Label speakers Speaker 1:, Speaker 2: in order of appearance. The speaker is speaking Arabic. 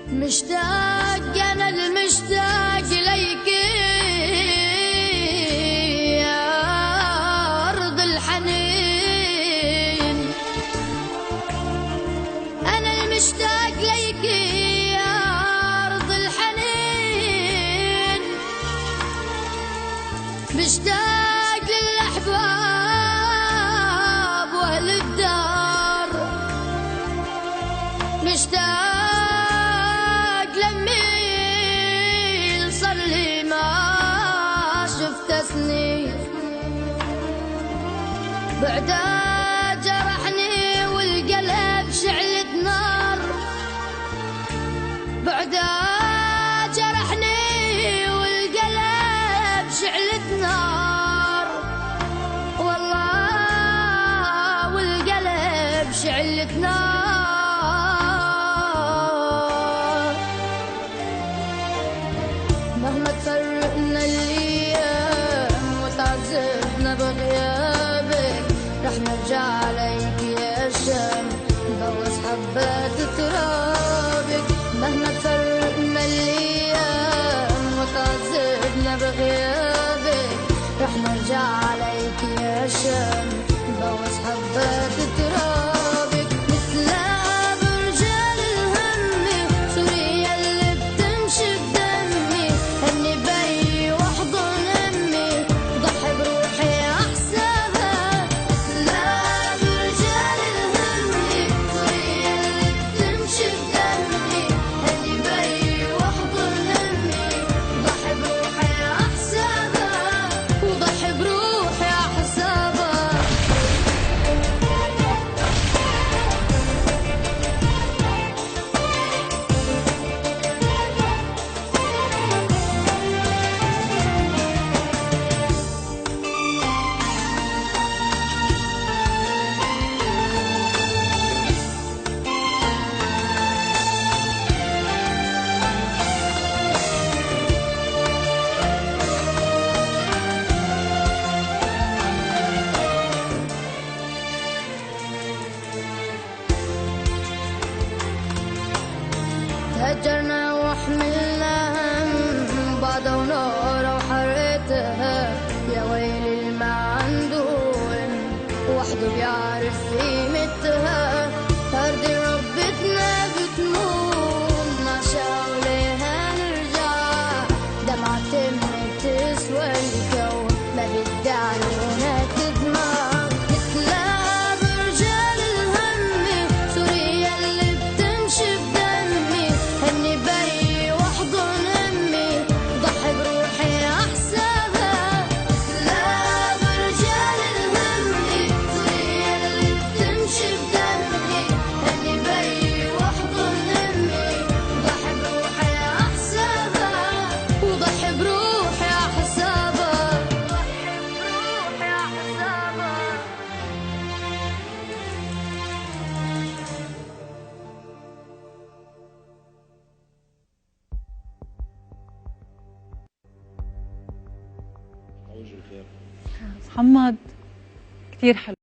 Speaker 1: مشتاق أنا المشتاق ليك يا أرض الحنين، أنا المشتاق ليك يا أرض الحنين، مشتاق للأحباب وأهل الدار، مشتاق بعده جرحني والقلب شعلة نار، بعده جرحني والقلب شعلة نار، والله والقلب شعلة نار. مهما تفرقنا الايام وتعذبنا بغيابك، رح نرجع عليك يا شام نبوس حبات ترابك. مهما تفرقنا الايام وتعذبنا بغيابك، رح نرجع عليك يا شام نبوس حبات ترابك. نتلاقى برجال الهم سوريا اللي بتمشي بدمي، هني بي واحضن امي ضحي بروحي هجرنا وحملنا هم بعض ونار وحرقتها، يا ويلي اللي ما عنده ام وحده بيعرف قيمتها. أرض ربتنا بتموت ما شاولها نرجع، دمعة أمي بتسوى الكون ما بدي عليها تدمع.
Speaker 2: محمد كتير حلو.